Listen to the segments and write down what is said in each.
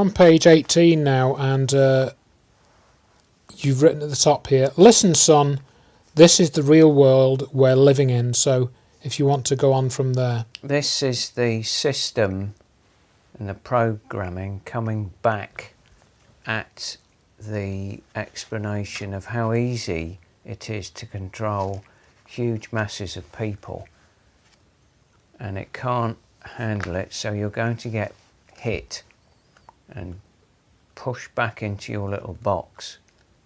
on page 18 now, and you've written at the top here, listen, son, this is the real world we're living in. So if you want to go on from there. This is the system and the programming coming back at the explanation of how easy it is to control huge masses of people, and it can't handle it, so you're going to get hit and pushed back into your little box,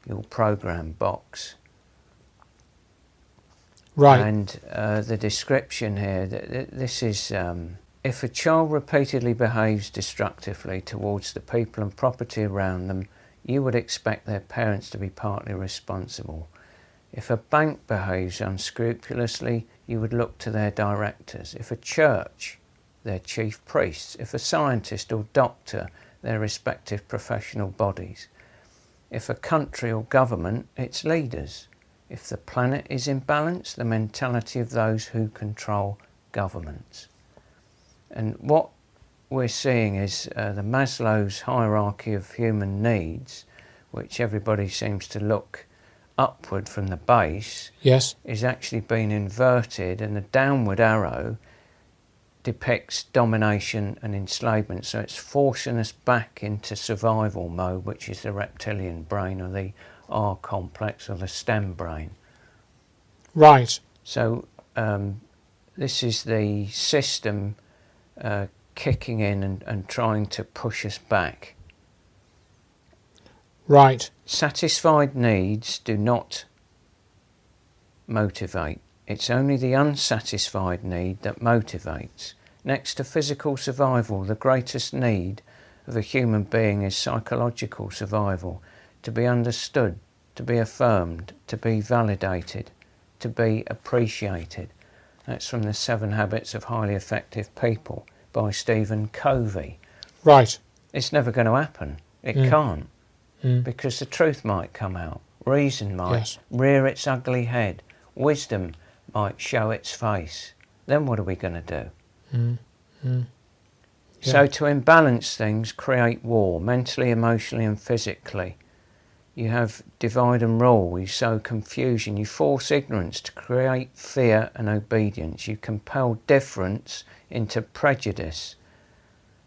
your program box. Right. And the description here, this is if a child repeatedly behaves destructively towards the people and property around them, you would expect their parents to be partly responsible. If a bank behaves unscrupulously, you would look to their directors. If a church, their chief priests. If a scientist or doctor, their respective professional bodies. If a country or government, its leaders. If the planet is in balance, the mentality of those who control governments. And what we're seeing is the Maslow's hierarchy of human needs, which everybody seems to look upward from the base, yes, is actually being inverted, and the downward arrow depicts domination and enslavement. So it's forcing us back into survival mode, which is the reptilian brain, or the R complex, or the stem brain. Right. So this is the system kicking in and trying to push us back. Right. Satisfied needs do not motivate. It's only the unsatisfied need that motivates. Next to physical survival, the greatest need of a human being is psychological survival. To be understood, to be affirmed, to be validated, to be appreciated. That's from the 7 Habits of Highly Effective People by Stephen Covey. Right. It's never going to happen. It can't. Because the truth might come out. Reason might rear its ugly head. Wisdom might show its face. Then what are we going to do? So to imbalance things, create war, mentally, emotionally and physically. You have divide and rule, you sow confusion, you force ignorance to create fear and obedience. You compel difference into prejudice.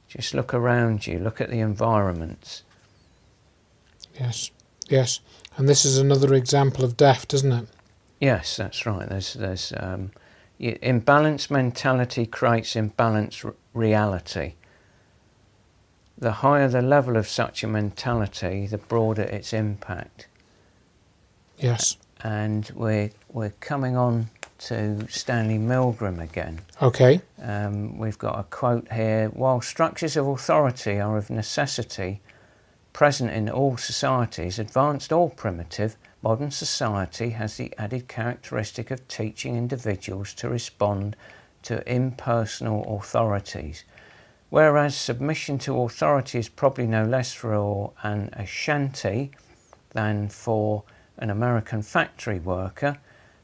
Just look around you, look at the environments. Yes, yes. And this is another example of death, isn't it? Yes, that's right. There's imbalanced mentality creates imbalanced reality. The higher the level of such a mentality, the broader its impact. Yes. And we're coming on to Stanley Milgram again. Okay. We've got a quote here. While structures of authority are of necessity present in all societies, advanced or primitive, modern society has the added characteristic of teaching individuals to respond to impersonal authorities. Whereas submission to authority is probably no less for an Ashanti than for an American factory worker,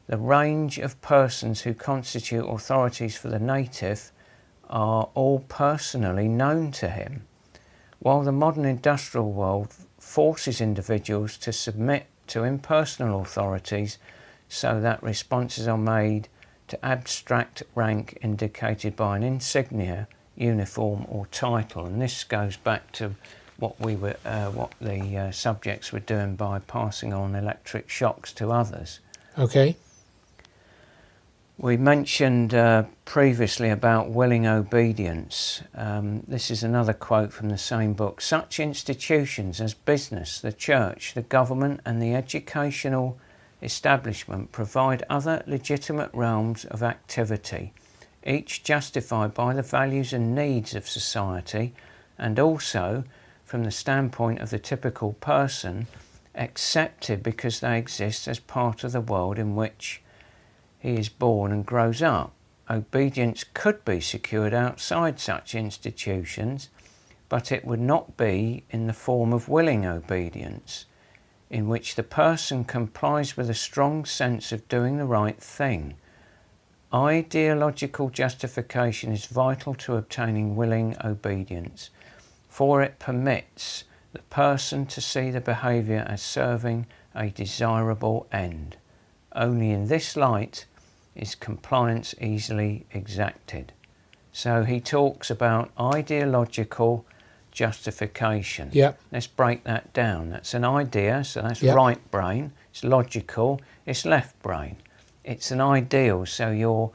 the range of persons who constitute authorities for the native are all personally known to him. While the modern industrial world forces individuals to submit to impersonal authorities so that responses are made to abstract rank indicated by an insignia, uniform or title, and this goes back to what the subjects were doing by passing on electric shocks to others. Okay. We mentioned previously about willing obedience. This is another quote from the same book. Such institutions as business, the church, the government and the educational establishment provide other legitimate realms of activity, each justified by the values and needs of society, and also, from the standpoint of the typical person, accepted because they exist as part of the world in which he is born and grows up. Obedience could be secured outside such institutions, but it would not be in the form of willing obedience, in which the person complies with a strong sense of doing the right thing. Ideological justification is vital to obtaining willing obedience. for it permits the person to see the behaviour as serving a desirable end. Only in this light is compliance easily exacted. So he talks about ideological justification. Yep. Let's break that down. That's an idea, so that's Yep. right brain. It's logical, it's left brain. It's an ideal, so you're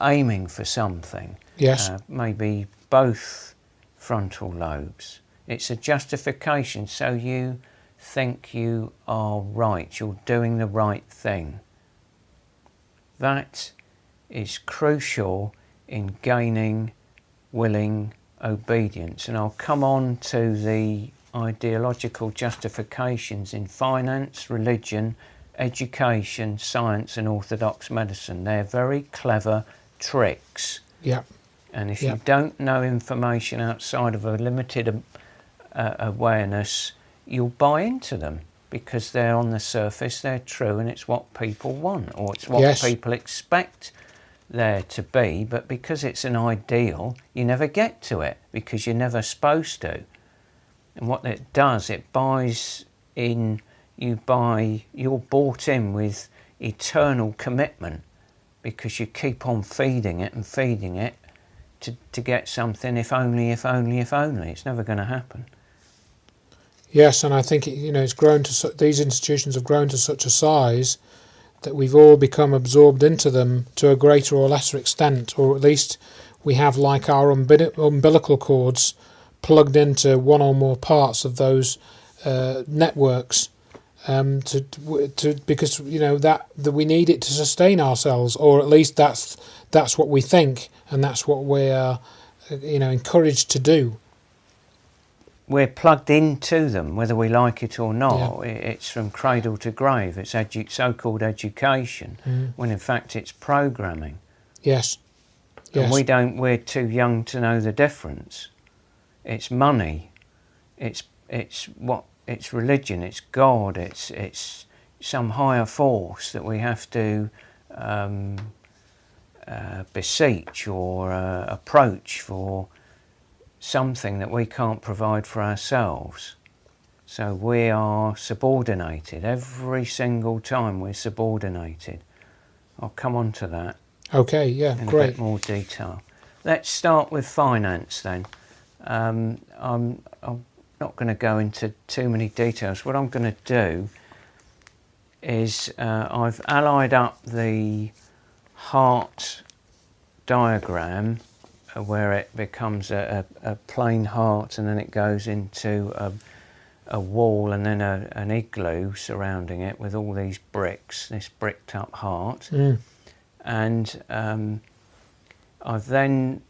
aiming for something. Yes. Maybe both frontal lobes. It's a justification, so you think you are right, you're doing the right thing. That is crucial in gaining willing obedience. And I'll come on to the ideological justifications in finance, religion, education, science and orthodox medicine. They're very clever tricks. Yeah. And if Yeah. you don't know information outside of a limited awareness, you'll buy into them because they're on the surface, they're true, and it's what people want, or it's what Yes. people expect there to be. But because it's an ideal, you never get to it because you're never supposed to. And what it does, it buys in, you're bought in with eternal commitment because you keep on feeding it and feeding it to get something, if only, if only, if only. It's never going to happen. Yes, and I think it's grown to these institutions have grown to such a size that we've all become absorbed into them to a greater or lesser extent, or at least we have like our umbilical cords plugged into one or more parts of those networks, because that we need it to sustain ourselves, or at least that's what we think, and that's what we're encouraged to do. We're plugged into them, whether we like it or not. Yeah. It's from cradle to grave. It's so-called education, when in fact it's programming. Yes. And we're too young to know the difference. It's money. It's religion. It's God. It's some higher force that we have to beseech or approach for something that we can't provide for ourselves. So we are subordinated. Every single time we're subordinated. I'll come on to that. Okay, yeah, in great. a bit more detail. Let's start with finance then. I'm not going to go into too many details. What I'm going to do is I've allied up the heart diagram where it becomes a plain heart, and then it goes into a wall and then an igloo surrounding it with all these bricks, this bricked up heart. And I've then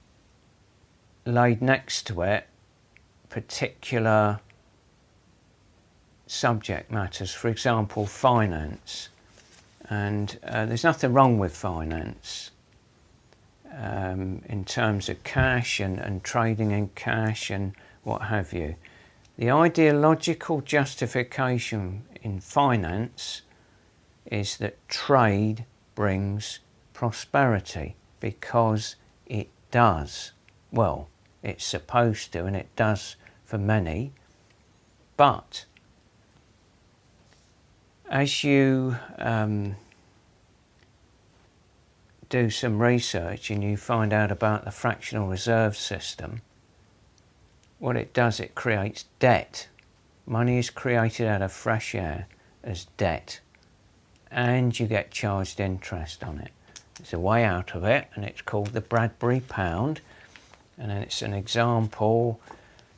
laid next to it particular subject matters, for example finance. And there's nothing wrong with finance in terms of cash and trading in cash and what have you. The ideological justification in finance is that trade brings prosperity, because it does. Well, it's supposed to, and it does for many. But as you do some research and you find out about the fractional reserve system, what it does, it creates debt. Money is created out of fresh air as debt, and you get charged interest on it. There's a way out of it, and it's called the Bradbury pound. And then it's an example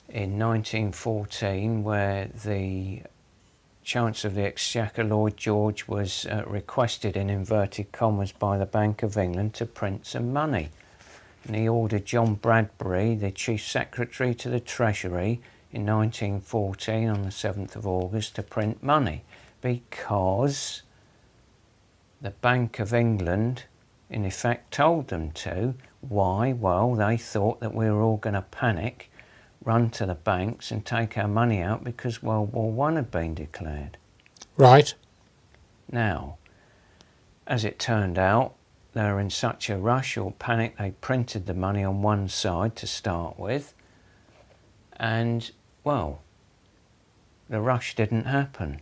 in 1914 where the Chancellor of the Exchequer, Lloyd George, was requested in inverted commas by the Bank of England to print some money. And he ordered John Bradbury, the Chief Secretary to the Treasury, in 1914 on the 7th of August to print money, because the Bank of England in effect told them to. Why? Well, they thought that we were all going to panic, run to the banks and take our money out because World War I had been declared. Right. Now, as it turned out, they were in such a rush or panic, they printed the money on one side to start with, And, well, the rush didn't happen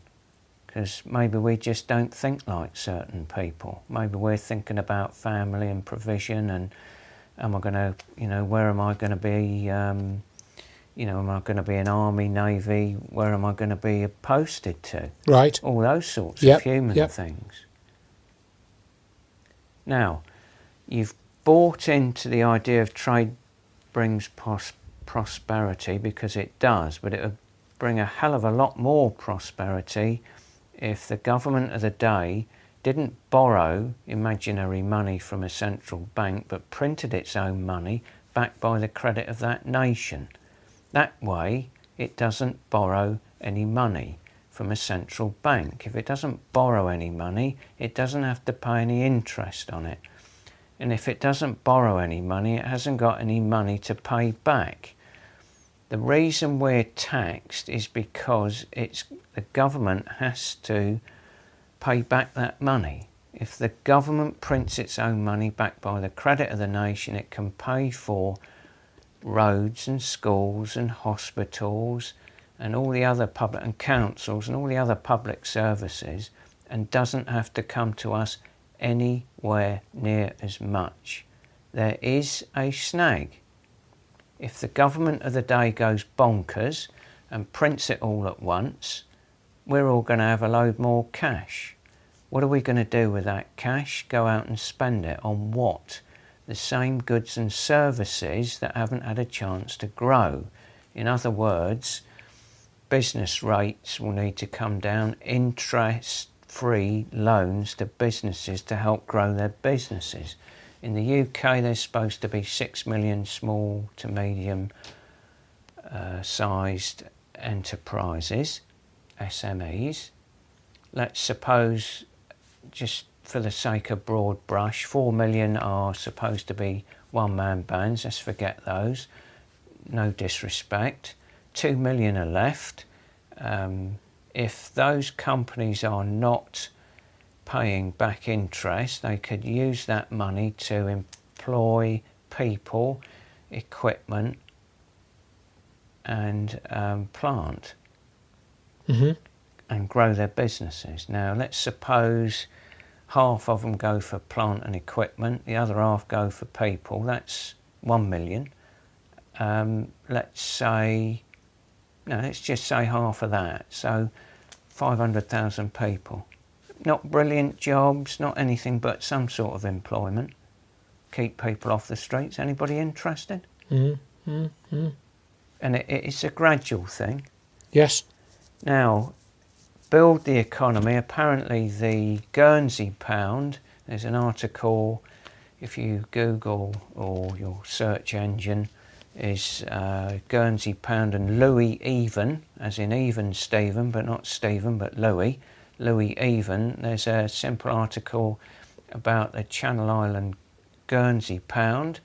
because maybe we just don't think like certain people. Maybe we're thinking about family and provision and am I going to, where am I going to be, am I going to be an army, navy, where am I going to be posted to? Right. All those sorts of human things. Now, you've bought into the idea of trade brings prosperity because it does, but it would bring a hell of a lot more prosperity if the government of the day didn't borrow imaginary money from a central bank but printed its own money backed by the credit of that nation. That way it doesn't borrow any money from a central bank. If it doesn't borrow any money, it doesn't have to pay any interest on it. And if it doesn't borrow any money, it hasn't got any money to pay back. The reason we're taxed is because the government has to pay back that money. If the government prints its own money backed by the credit of the nation, it can pay for roads and schools and hospitals and all the other public and councils and all the other public services and doesn't have to come to us anywhere near as much. There is a snag. If the government of the day goes bonkers and prints it all at once, we're all going to have a load more cash. What are we going to do with that cash? Go out and spend it on what? The same goods and services that haven't had a chance to grow. In other words, business rates will need to come down, interest-free loans to businesses to help grow their businesses. In the UK, there's supposed to be 6 million small to medium sized enterprises, SMEs. Let's suppose, just for the sake of broad brush, 4 million are supposed to be one-man bands. Let's forget those. No disrespect. 2 million are left. If those companies are not paying back interest, they could use that money to employ people, equipment and plant and grow their businesses. Now let's suppose half of them go for plant and equipment, the other half go for people. That's 1 million. Let's just say half of that, so 500,000 people. Not brilliant jobs, not anything but some sort of employment. Keep people off the streets. Anybody interested? And it's a gradual thing. Yes. Now, build the economy. Apparently the Guernsey pound, there's an article, if you Google or your search engine, is Guernsey pound and Louis even, as in even Stephen, but not Stephen, but Louis even. There's a simple article about the Channel Island Guernsey pound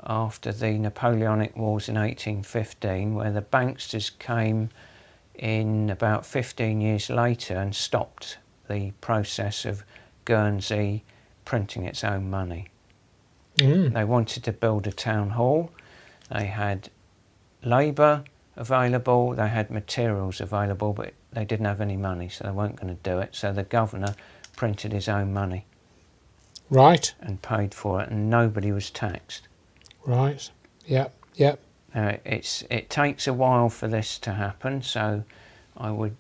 after the Napoleonic Wars in 1815, where the banksters came in about 15 years later and stopped the process of Guernsey printing its own money. They wanted to build a town hall. They had labour available, they had materials available, but they didn't have any money, so they weren't going to do it. So the governor printed his own money. Right. And paid for it, and nobody was taxed. Right. Yep. It takes a while for this to happen, so I would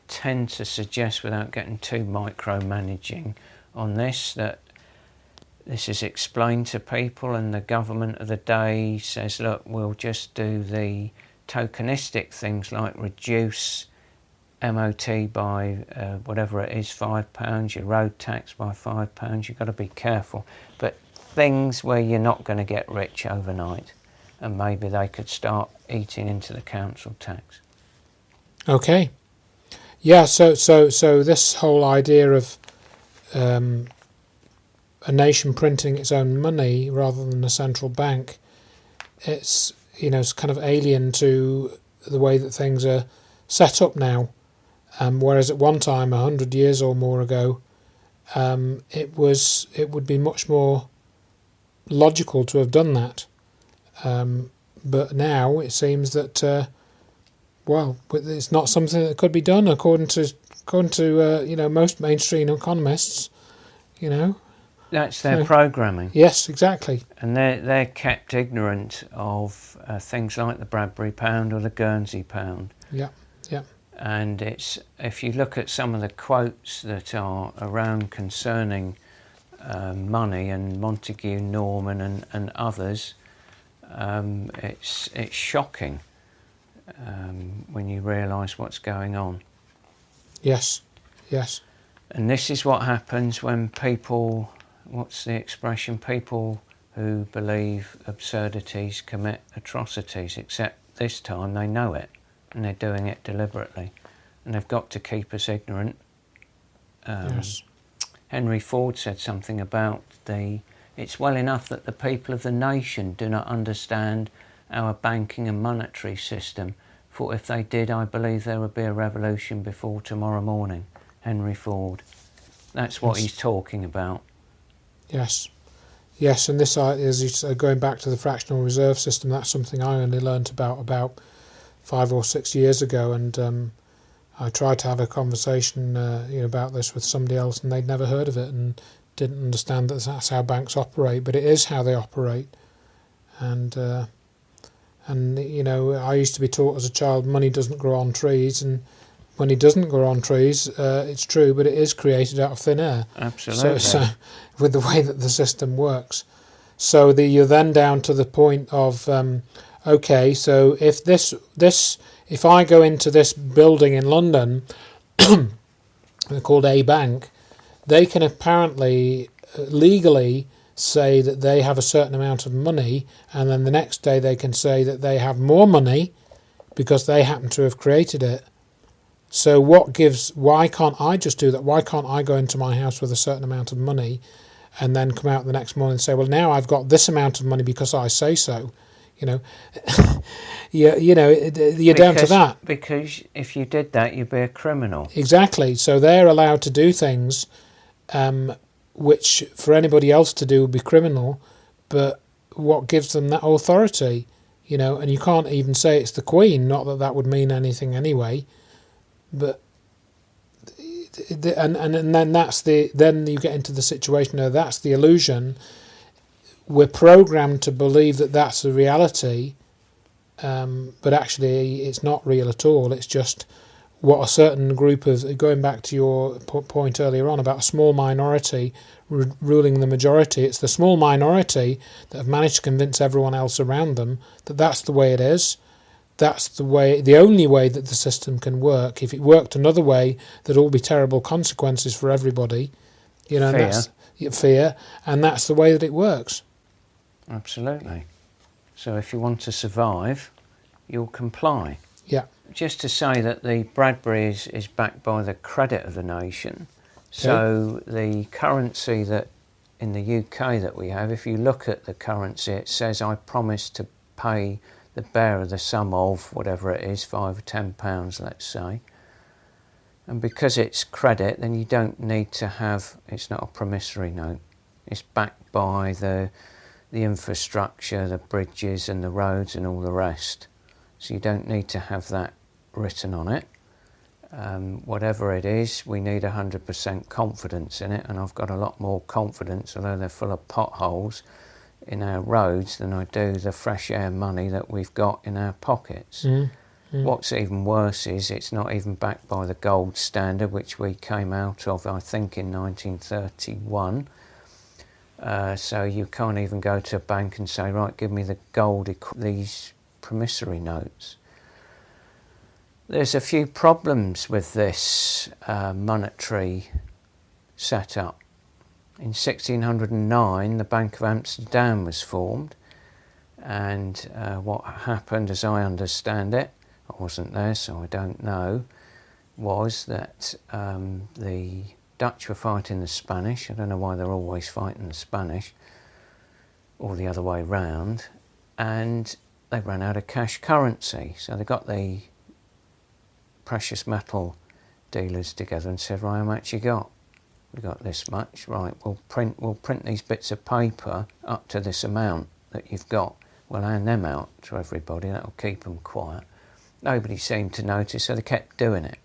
tend to suggest, without getting too micromanaging on this, that this is explained to people and the government of the day says, look, we'll just do the tokenistic things like reduce MOT by whatever it is, £5, your road tax by £5. You've got to be careful. But things where you're not going to get rich overnight, and maybe they could start eating into the council tax. Okay. Yeah, so this whole idea of a nation printing its own money rather than a central bank, it's kind of alien to the way that things are set up now. Whereas at one time, 100 years or more ago, it would be much more logical to have done that. But now it seems that well, it's not something that could be done according to you know, most mainstream economists. You know, That's their programming. yes, exactly. And they're kept ignorant of things like the Bradbury pound or the Guernsey pound. Yeah, yeah. And it's, if you look at some of the quotes that are around concerning money and Montague, Norman and others, it's shocking when you realise what's going on. Yes, yes. And this is what happens when people, what's the expression, people who believe absurdities commit atrocities, except this time they know it and they're doing it deliberately, and they've got to keep us ignorant. Yes. Henry Ford said something about it's well enough that the people of the nation do not understand our banking and monetary system, for if they did, I believe there would be a revolution before tomorrow morning. Henry Ford. That's what he's talking about. Yes. Yes, and this is going back to the fractional reserve system. That's something I only learnt about 5 or 6 years ago, and I tried to have a conversation you know, about this with somebody else, and they'd never heard of it and didn't understand that that's how banks operate. But it is how they operate, and you know, I used to be taught as a child money doesn't grow on trees, and money doesn't grow on trees. It's true, but it is created out of thin air. Absolutely. So with the way that the system works, so you're then down to the point of okay, so if if I go into this building in London, they're called A Bank, they can apparently legally say that they have a certain amount of money, and then the next day they can say that they have more money because they happen to have created it. So why can't I just do that? Why can't I go into my house with a certain amount of money and then come out the next morning and say, well, now I've got this amount of money because I say so? You know, you know, you're down to that. Because if you did that, you'd be a criminal. Exactly. So they're allowed to do things which for anybody else to do would be criminal, but what gives them that authority? You know, and you can't even say it's the Queen, not that that would mean anything anyway. But and then then you get into the situation where that's the illusion. We're programmed to believe that that's a reality, but actually it's not real at all. It's just what a certain group of, going back to your point earlier on about a small minority ruling the majority. It's the small minority that have managed to convince everyone else around them that that's the way it is. That's the only way that the system can work. If it worked another way, there'd all be terrible consequences for everybody. You know, fear, and that's the way that it works. Absolutely. So if you want to survive, you'll comply. Yeah. Just to say that the Bradbury is backed by the credit of the nation. So the currency that in the UK that we have, if you look at the currency, it says I promise to pay the bearer the sum of whatever it is, £5 or £10, let's say. And because it's credit, then you don't need to have, it's not a promissory note. It's backed by the infrastructure, the bridges and the roads and all the rest. So you don't need to have that written on it. Whatever it is, we need 100% confidence in it, and I've got a lot more confidence, although they're full of potholes, in our roads than I do the fresh air money that we've got in our pockets. What's even worse is it's not even backed by the gold standard, which we came out of, I think, in 1931. So you can't even go to a bank and say, right, give me the gold, these promissory notes. There's a few problems with this monetary setup. In 1609, the Bank of Amsterdam was formed, and what happened, as I understand it, I wasn't there so I don't know, was that the Dutch were fighting the Spanish. I don't know why they're always fighting the Spanish, or the other way round, and they ran out of cash currency. So they got the precious metal dealers together and said, right, how much you got? We got this much, right, we'll print these bits of paper up to this amount that you've got. we'll hand them out to everybody, that'll keep them quiet. Nobody seemed to notice, so they kept doing it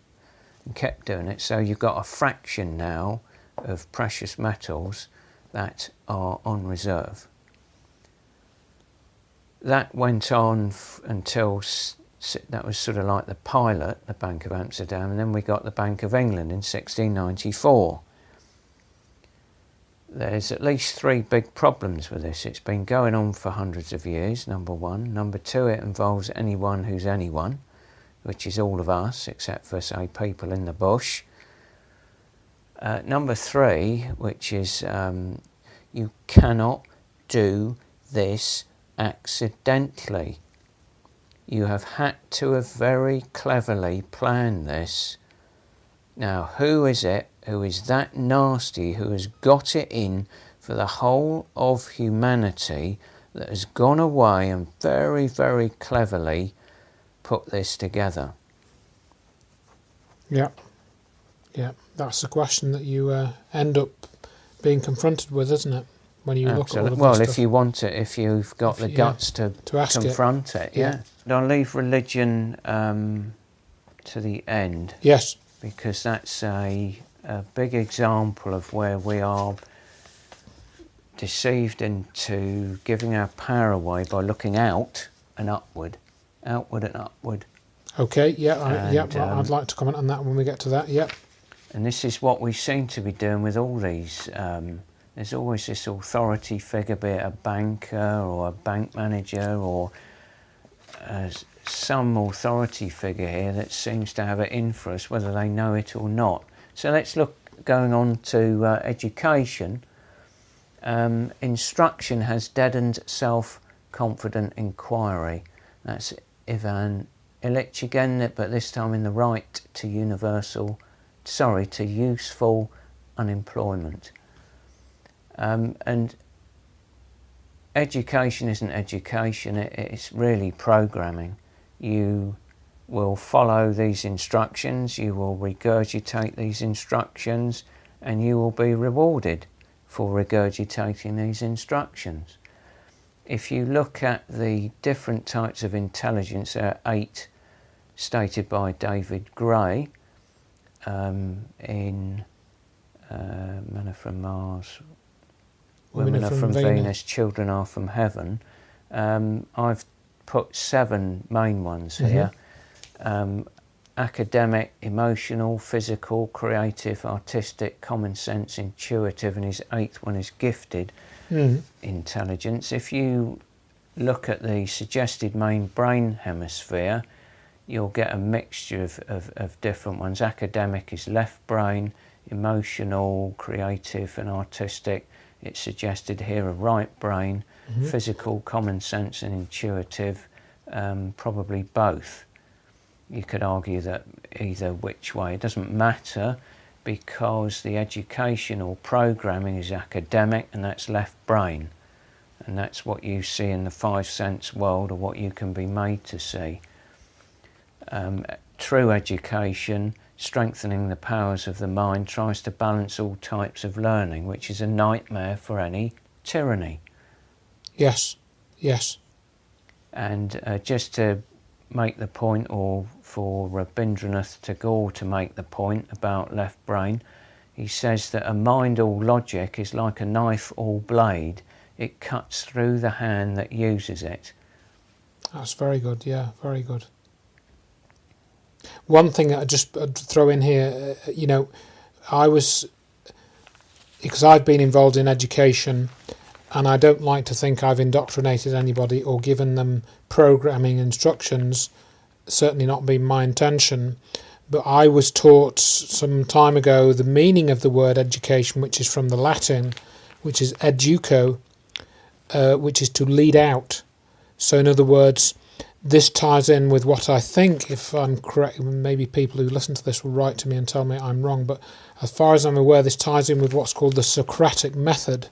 and kept doing it. So you've got a fraction now of precious metals that are on reserve. That went on until that was sort of like the pilot, the Bank of Amsterdam, and then we got the Bank of England in 1694. There's at least 3 big problems with this. It's been going on for hundreds of years, number one. Number two, it involves anyone who's anyone, which is all of us, except for, say, people in the bush. Number three, which is you cannot do this accidentally. You have had to have very cleverly planned this. Now, who is it who is that nasty, who has got it in for the whole of humanity, that has gone away and very, very cleverly put this together? Yeah. Yeah, that's the question that you end up being confronted with, isn't it? When you look at all of well, this if stuff. you want it, if you've got the guts to confront it, yeah. I'll leave religion to the end. Yes. Because that's a big example of where we are deceived into giving our power away by looking out and upward. Outward and upward. Okay, I'd like to comment on that when we get to that, yeah. And this is what we seem to be doing with all these. There's always this authority figure, be it a banker or a bank manager or some authority figure here that seems to have it in for us, whether they know it or not. So let's look, going on to education. Instruction has deadened self-confident inquiry. That's Ivan Illich again, but this time in the right to useful unemployment. And education isn't education, it's really programming. You will follow these instructions, you will regurgitate these instructions, and you will be rewarded for regurgitating these instructions. If you look at the different types of intelligence, there are 8 stated by David Gray in Men are from Mars, Women are from Venus, Children are from Heaven. I've put 7 main ones here. Academic, emotional, physical, creative, artistic, common sense, intuitive, and his 8th one is gifted intelligence. If you look at the suggested main brain hemisphere, you'll get a mixture of different ones. Academic is left brain, emotional, creative and artistic. It's suggested here a right brain, physical, common sense and intuitive, probably both. You could argue that either which way, it doesn't matter, because the educational programming is academic and that's left brain. And that's what you see in the 5 sense world, or what you can be made to see. True education, strengthening the powers of the mind, tries to balance all types of learning, which is a nightmare for any tyranny. Yes, yes. And just to make the point, or for Rabindranath Tagore to make the point about left brain, he says that a mind all logic is like a knife all blade. It cuts through the hand that uses it. That's very good, yeah, very good. One thing that I'd throw in here, because I've been involved in education, and I don't like to think I've indoctrinated anybody or given them programming instructions, certainly not been my intention, but I was taught some time ago the meaning of the word education, which is from the Latin, which is educo, which is to lead out. So in other words, this ties in with what I think, if I'm correct, maybe people who listen to this will write to me and tell me I'm wrong, but as far as I'm aware, this ties in with what's called the Socratic method,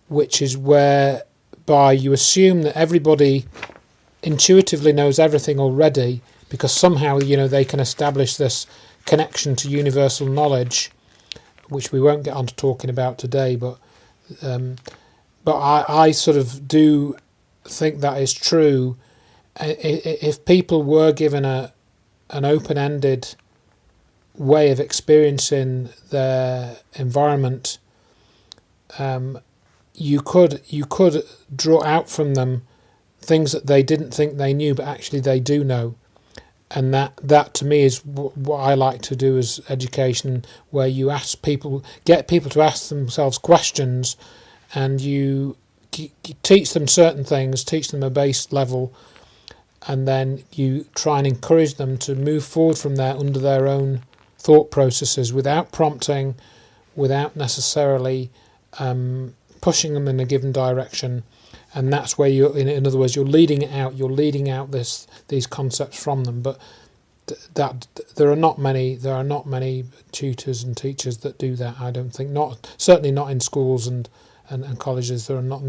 which is whereby you assume that everybody intuitively knows everything already, because somehow, they can establish this connection to universal knowledge, which we won't get on to talking about today, but I sort of do think that is true. If people were given an open-ended way of experiencing their environment, you could draw out from them things that they didn't think they knew, but actually they do know. And that to me is what I like to do as education, where you get people to ask themselves questions, and you teach them certain things, teach them a base level, and then you try and encourage them to move forward from there under their own thought processes, without prompting, without necessarily pushing them in a given direction. And that's where in other words, you're leading out these concepts from them. But that there are not many tutors and teachers that do that. I don't think, certainly not in schools and colleges. There are not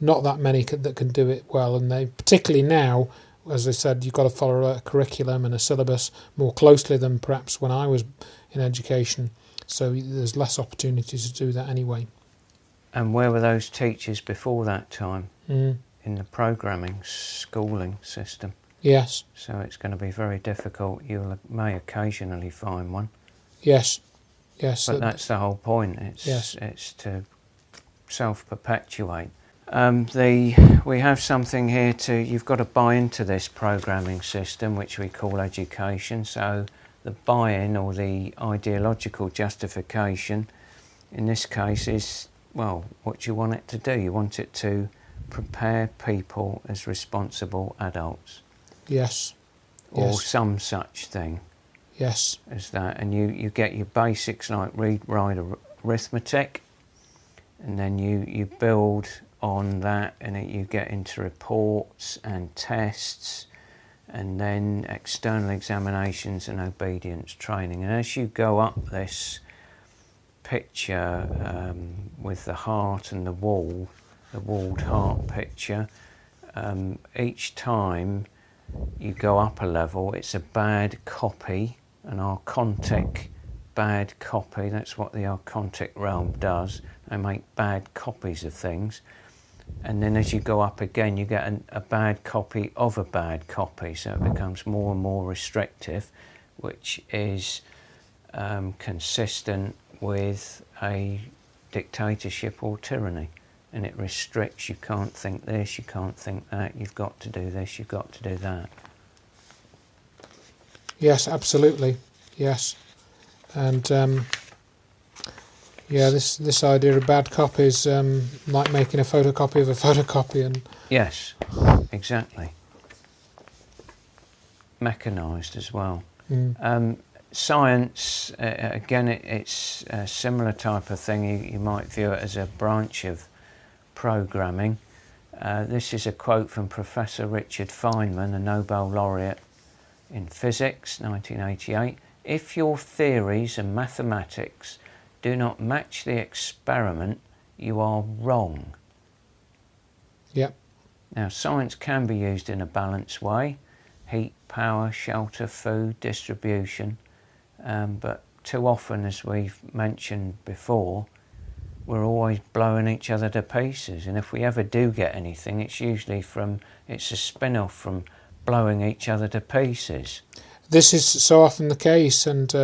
that many that can do it well. And they, particularly now, as I said, you've got to follow a curriculum and a syllabus more closely than perhaps when I was in education. So there's less opportunity to do that anyway. And where were those teachers before that time? In the programming schooling system? Yes. So it's going to be very difficult. You may occasionally find one. Yes. But that's the whole point. It's to self-perpetuate. We have something here you've got to buy into this programming system, which we call education. So the buy-in, or the ideological justification, in this case is, well, what you want it to do. You want it to prepare people as responsible adults. Yes. Or some such thing. Yes. As that. And you get your basics like read, write, arithmetic, and then you build on that, and you get into reports and tests, and then external examinations and obedience training. And as you go up this picture with the heart and the walled heart picture, each time you go up a level, it's a bad copy, an archontic bad copy. That's what the archontic realm does. They make bad copies of things. And then as you go up again, you get a bad copy of a bad copy. So it becomes more and more restrictive, which is consistent with a dictatorship or tyranny. And it restricts. You can't think this, you can't think that, you've got to do this, you've got to do that. Yes, absolutely. Yes. And this idea of bad copies, like making a photocopy of a photocopy. And yes, exactly. Mechanised as well. Science, again, it's a similar type of thing. You might view it as a branch of programming. This is a quote from Professor Richard Feynman, a Nobel laureate in physics, 1988. If your theories and mathematics do not match the experiment, you are wrong. Yep. Now, science can be used in a balanced way: heat, power, shelter, food, distribution. But too often, as we've mentioned before, we're always blowing each other to pieces. And if we ever do get anything, it's usually it's a spin-off from blowing each other to pieces. This is so often the case, and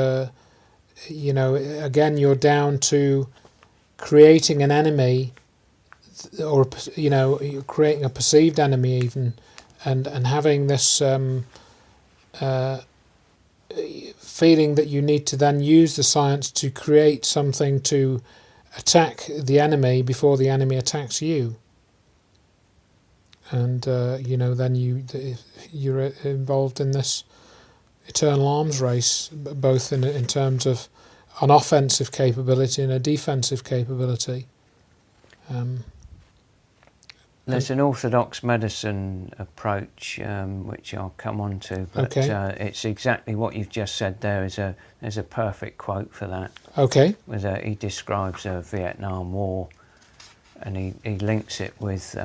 again, you're down to creating an enemy, or you're creating a perceived enemy even, and having this feeling that you need to then use the science to create something to attack the enemy before the enemy attacks you. And then you're involved in this eternal arms race, both in terms of an offensive capability and a defensive capability. There's an orthodox medicine approach, which I'll come on to, but okay. It's exactly what you've just said there. There's a perfect quote for that. Okay. He describes a Vietnam War, and he links it with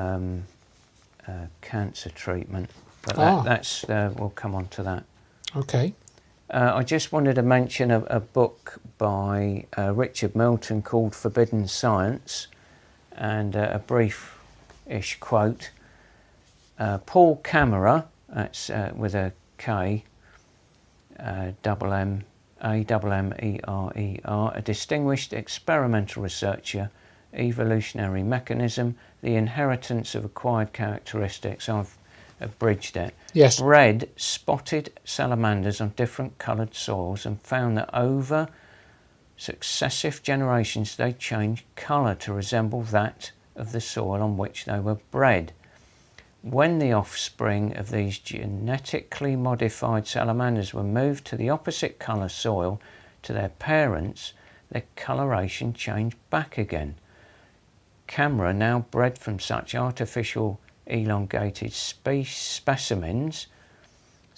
cancer treatment. But that's we'll come on to that. Okay. I just wanted to mention a book by Richard Milton called Forbidden Science, and a brief ish quote. Paul Camera, that's with a K, double M, A-M-M-E-R-E-R, a distinguished experimental researcher, evolutionary mechanism, the inheritance of acquired characteristics. I've abridged it. Yes. Bred spotted salamanders on different coloured soils and found that over successive generations they changed colour to resemble that of the soil on which they were bred. When the offspring of these genetically modified salamanders were moved to the opposite colour soil to their parents, their coloration changed back again. Camera, now bred from such artificial elongated specimens,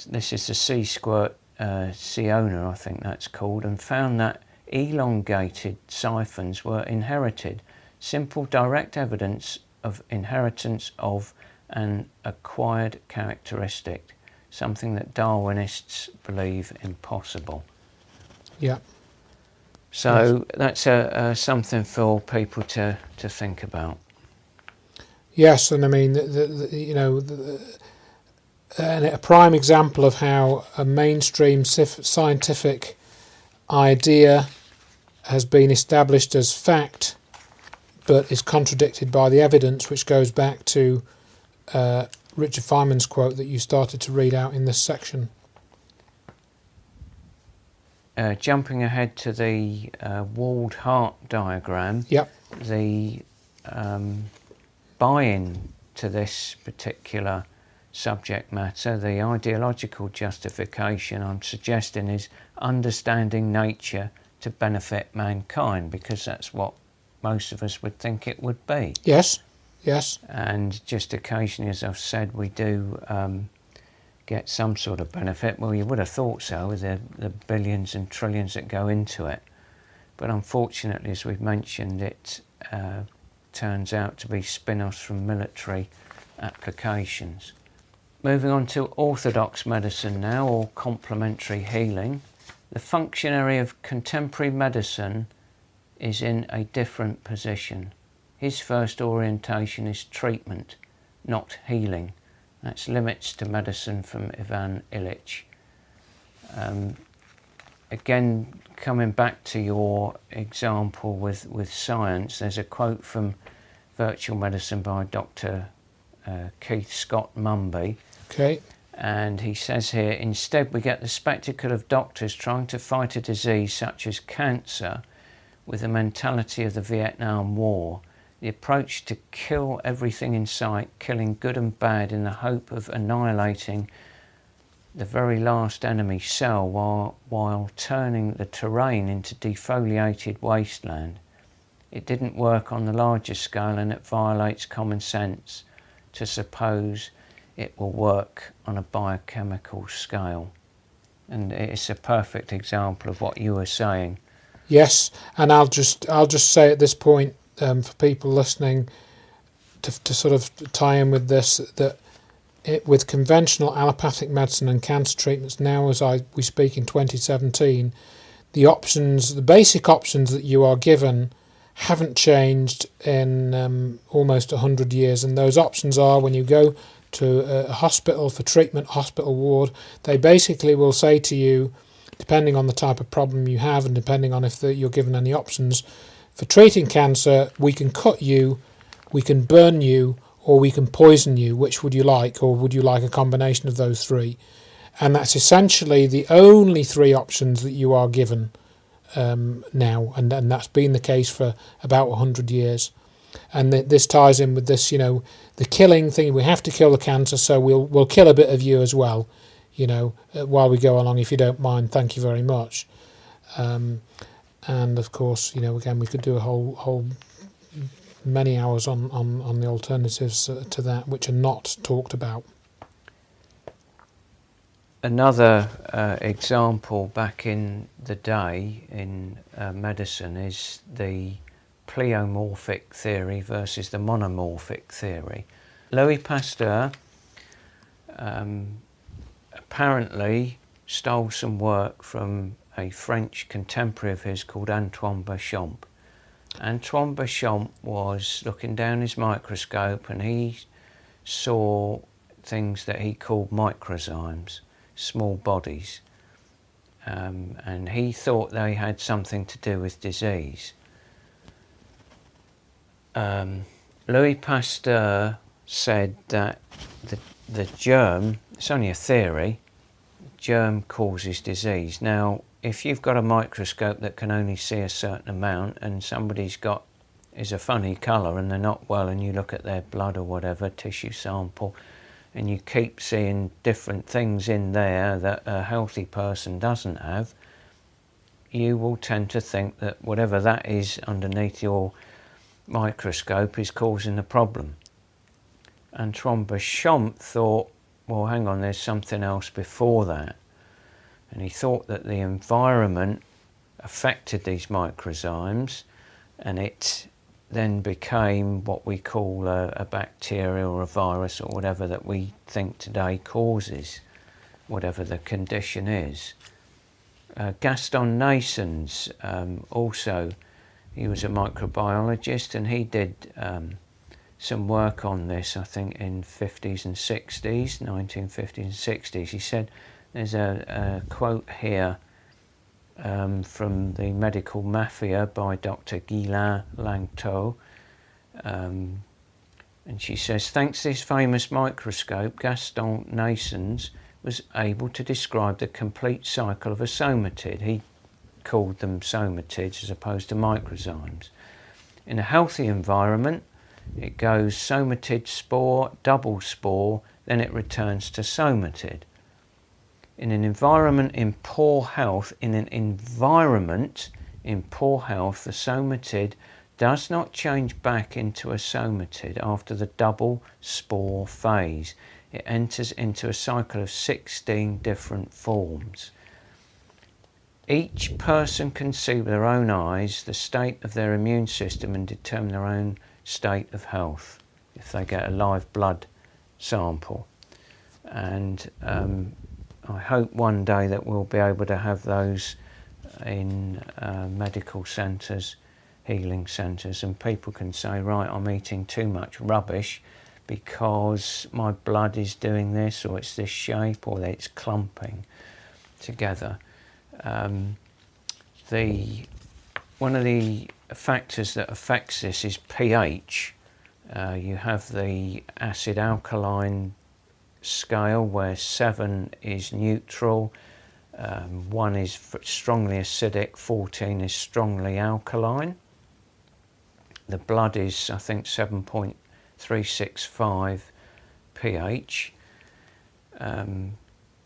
this is the sea squirt Siona, I think that's called, and found that elongated siphons were inherited. Simple direct evidence of inheritance of an acquired characteristic, something that Darwinists believe impossible. Yeah. So that's something for people to think about. Yes, and I mean, and a prime example of how a mainstream scientific idea has been established as fact, but is contradicted by the evidence, which goes back to Richard Feynman's quote that you started to read out in this section. Jumping ahead to the walled heart diagram, Yep. The buy-in to this particular subject matter, the ideological justification I'm suggesting is understanding nature to benefit mankind, because that's what most of us would think it would be. Yes, yes. And just occasionally, as I've said, we do get some sort of benefit. Well, you would have thought so with the billions and trillions that go into it. But unfortunately, as we've mentioned, it turns out to be spin-offs from military applications. Moving on to orthodox medicine now, or complementary healing. The functionary of contemporary medicine is in a different position. His first orientation is treatment, not healing. That's Limits to Medicine from Ivan Illich. Again, coming back to your example with science, there's a quote from Virtual Medicine by Dr. Keith Scott Mumby. Okay. And he says here, instead we get the spectacle of doctors trying to fight a disease such as cancer with the mentality of the Vietnam War, the approach to kill everything in sight, killing good and bad in the hope of annihilating the very last enemy cell while turning the terrain into defoliated wasteland. It didn't work on the larger scale, and it violates common sense to suppose it will work on a biochemical scale. And it's a perfect example of what you were saying. Yes, and I'll just say at this point, for people listening, to sort of tie in with this, that with conventional allopathic medicine and cancer treatments now, as we speak in 2017, the basic options that you are given haven't changed in almost 100 years, and those options are, when you go to a hospital for treatment, hospital ward, they basically will say to you, depending on the type of problem you have and depending on if you're given any options, for treating cancer, we can cut you, we can burn you, or we can poison you. Which would you like? Or would you like a combination of those three? And that's essentially the only three options that you are given now, and that's been the case for about 100 years. And this ties in with this, the killing thing. We have to kill the cancer, so we'll kill a bit of you as well, while we go along, if you don't mind. Thank you very much. And of course, again, we could do a whole many hours on the alternatives to that, which are not talked about. Another example back in the day in medicine is the pleomorphic theory versus the monomorphic theory. Louis Pasteur apparently stole some work from a French contemporary of his called Antoine Béchamp. Antoine Béchamp was looking down his microscope and he saw things that he called microzymes, small bodies, and he thought they had something to do with disease. Louis Pasteur said that the germ, it's only a theory, germ causes disease. Now, if you've got a microscope that can only see a certain amount and somebody's got is a funny colour and they're not well, and you look at their blood or whatever, tissue sample, and you keep seeing different things in there that a healthy person doesn't have, you will tend to think that whatever that is underneath your microscope is causing the problem. Antoine Béchamp thought, well, hang on, there's something else before that. And he thought that the environment affected these microzymes, and it then became what we call a bacteria or a virus or whatever that we think today causes whatever the condition is. Gaston Naessens also, he was a microbiologist, and he did some work on this, I think, in 50s and 60s, 1950s and 60s. He said, there's a quote here from The Medical Mafia by Dr. Guylain Langto, and she says, thanks to this famous microscope, Gaston Naessens was able to describe the complete cycle of a somatid. He called them somatids as opposed to microzymes. In a healthy environment, it goes somatid spore, double spore, then it returns to somatid. In an environment in poor health, the somatid does not change back into a somatid after the double spore phase. It enters into a cycle of 16 different forms. Each person can see with their own eyes the state of their immune system and determine their own state of health if they get a live blood sample. And I hope one day that we'll be able to have those in medical centres, healing centres, and people can say, right, I'm eating too much rubbish because my blood is doing this, or it's this shape, or it's clumping together. One of the factors that affects this is pH. You have the acid alkaline scale where 7 is neutral, 1 is strongly acidic, 14 is strongly alkaline. The blood is, I think, 7.365 pH.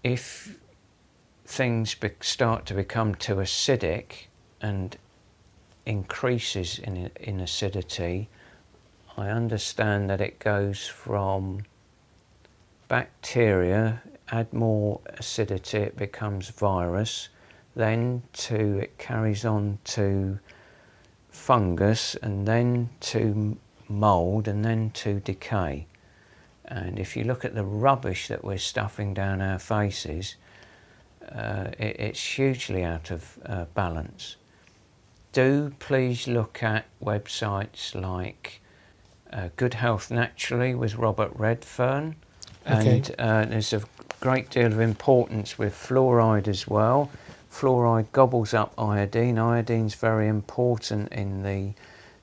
If things start to become too acidic and increases in acidity, I understand that it goes from bacteria, add more acidity, it becomes virus, then it carries on to fungus, and then to mould, and then to decay. And if you look at the rubbish that we're stuffing down our faces, it's hugely out of balance. Do please look at websites like Good Health Naturally with Robert Redfern. Okay. And there's a great deal of importance with fluoride as well. Fluoride gobbles up iodine. Iodine's very important in the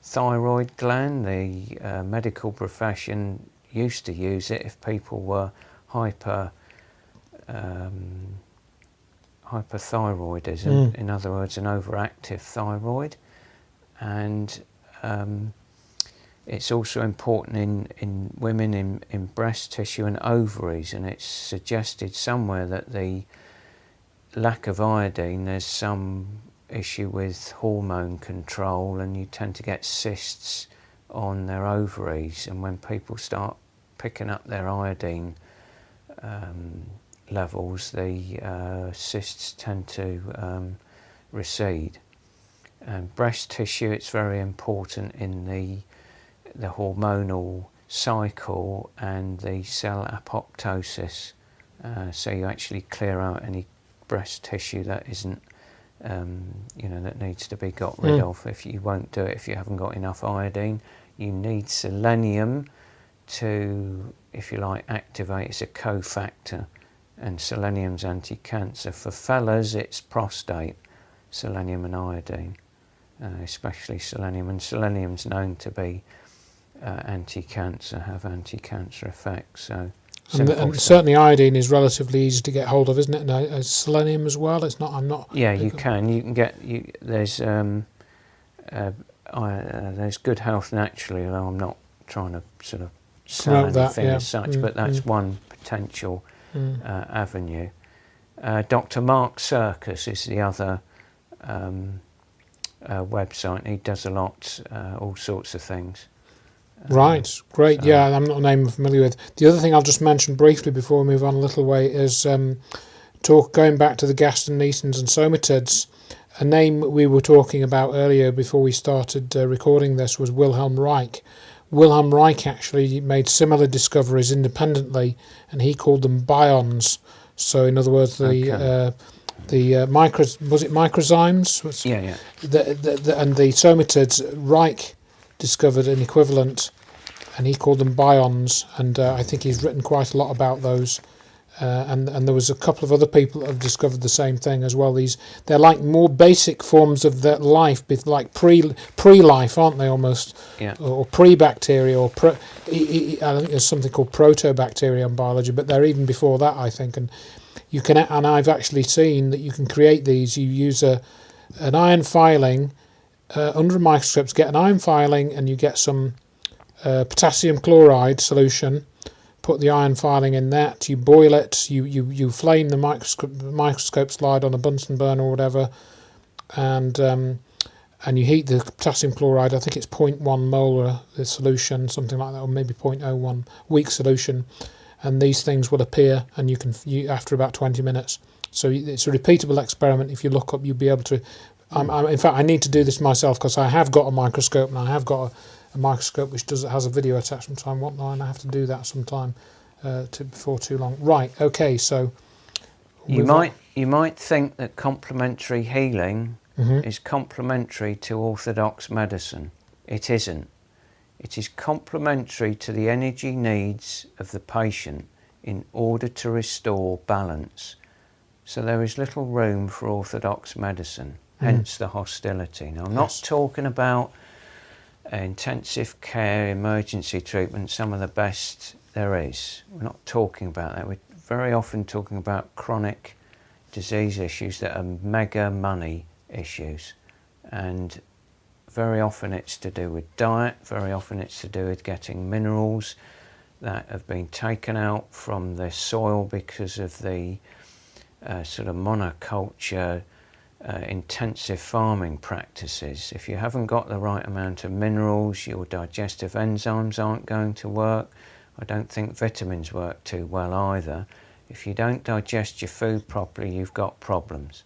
thyroid gland. The medical profession used to use it if people were hyperthyroidism, in other words, an overactive thyroid. And it's also important in women in breast tissue and ovaries, and it's suggested somewhere that the lack of iodine, there's some issue with hormone control, and you tend to get cysts on their ovaries, and when people start picking up their iodine levels, the cysts tend to recede. And breast tissue, it's very important in the hormonal cycle and the cell apoptosis, so you actually clear out any breast tissue that isn't that needs to be got rid of. If you won't do it if you haven't got enough iodine. You need selenium to, if you like, activate. It's a cofactor, and selenium's anti-cancer. For fellas, it's prostate, selenium and iodine, especially selenium. And selenium's known to be anti-cancer, have anti-cancer effects. So. And certainly iodine is relatively easy to get hold of, isn't it? And selenium as well. It's not. I'm not. Yeah, you can. You can get. There's Good Health Naturally, although I'm not trying to sort of sell anything as such, but that's one potential avenue. Dr. Mark Circus is the other website. He does a lot, all sorts of things. Right, great. So, yeah, I'm not a name I'm familiar with. The other thing I'll just mention briefly before we move on a little way is going back to the gastonesins and somatids. A name we were talking about earlier before we started recording this was Wilhelm Reich. Wilhelm Reich actually made similar discoveries independently, and he called them bions. So, in other words, the microzymes? Yeah. And the somatids, Reich discovered an equivalent, and he called them bions, and I think he's written quite a lot about those. And there was a couple of other people that have discovered the same thing as well. They're like more basic forms of their life, like pre-life, aren't they, almost? Yeah. Or pre-bacteria, or I think there's something called protobacteria in biology, but they're even before that, I think. And you can, and I've actually seen that you can create these. You use an iron filing under a microscope to get an iron filing, and you get some potassium chloride solution. Put the iron filing in that, you boil it, you flame the microscope slide on a Bunsen burner or whatever, and you heat the potassium chloride. I think it's 0.1 molar the solution, something like that, or maybe 0.01 weak solution, and these things will appear, and you after about 20 minutes. So it's a repeatable experiment. If you look up, you'll be able to. In fact, I need to do this myself because I have got a microscope, and I have got a microscope which has a video attachment, so and I have to do that sometime before too long. Right, okay, so you might think that complementary healing is complementary to orthodox medicine. It isn't. It is complementary to the energy needs of the patient in order to restore balance. So there is little room for orthodox medicine, hence the hostility. Now, I'm not talking about intensive care, emergency treatment, some of the best there is. We're not talking about that. We're very often talking about chronic disease issues that are mega money issues, and very often it's to do with diet, very often it's to do with getting minerals that have been taken out from the soil because of the sort of monoculture intensive farming practices. If you haven't got the right amount of minerals, your digestive enzymes aren't going to work. I don't think vitamins work too well either. If you don't digest your food properly, you've got problems.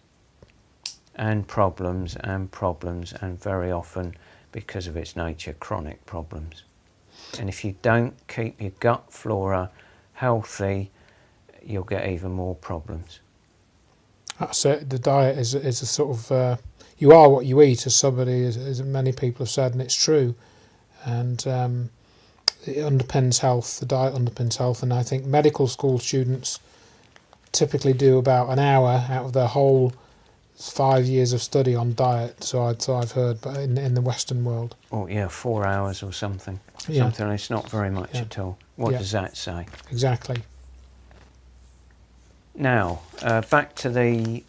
And problems and problems, and very often, because of its nature, chronic problems. And if you don't keep your gut flora healthy, you'll get even more problems. That's it. The diet is a sort of you are what you eat, as many people have said, and it's true. And it underpins health. The diet underpins health, and I think medical school students typically do about an hour out of their whole 5 years of study on diet. So I've heard, but in the Western world. Oh yeah, 4 hours or something. Yeah. Something. It's not very much at all. What does that say? Exactly. Now, back to the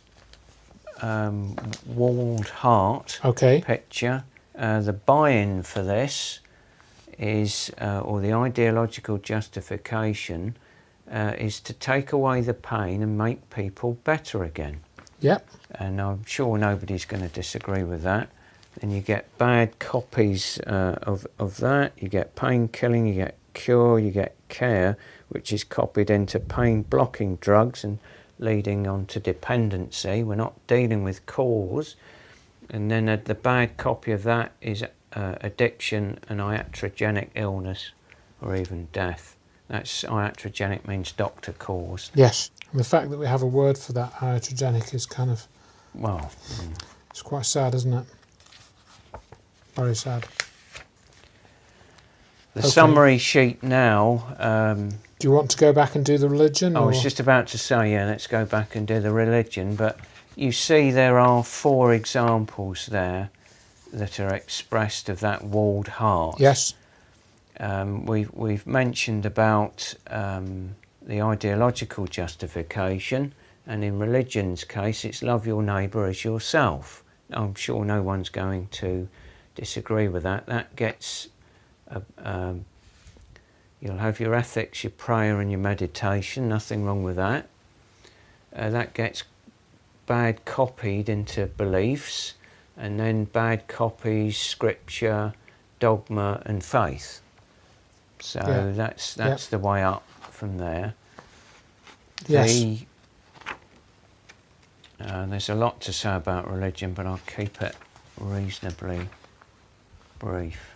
walled heart picture. The buy-in for this is, or the ideological justification, is to take away the pain and make people better again. Yep. And I'm sure nobody's going to disagree with that. And you get bad copies of that. You get pain killing, you get cure, you get care, which is copied into pain blocking drugs and leading on to dependency. We're not dealing with cause. And then the bad copy of that is addiction and iatrogenic illness, or even death. That's iatrogenic means doctor caused. Yes. And the fact that we have a word for that, iatrogenic, is kind of well, It's quite sad, isn't it? Very sad. the summary sheet now. Do you want to go back and do the religion? I was just about to say, yeah, let's go back and do the religion, but you see there are 4 examples there that are expressed of that walled heart. Yes. We've mentioned about the ideological justification, and in religion's case, it's love your neighbour as yourself. I'm sure no one's going to disagree with that. That gets, you'll have your ethics, your prayer and your meditation, nothing wrong with that. That gets bad copied into beliefs, and then bad copies scripture, dogma and faith. So that's the way up from there. Yes. There's a lot to say about religion, but I'll keep it reasonably brief.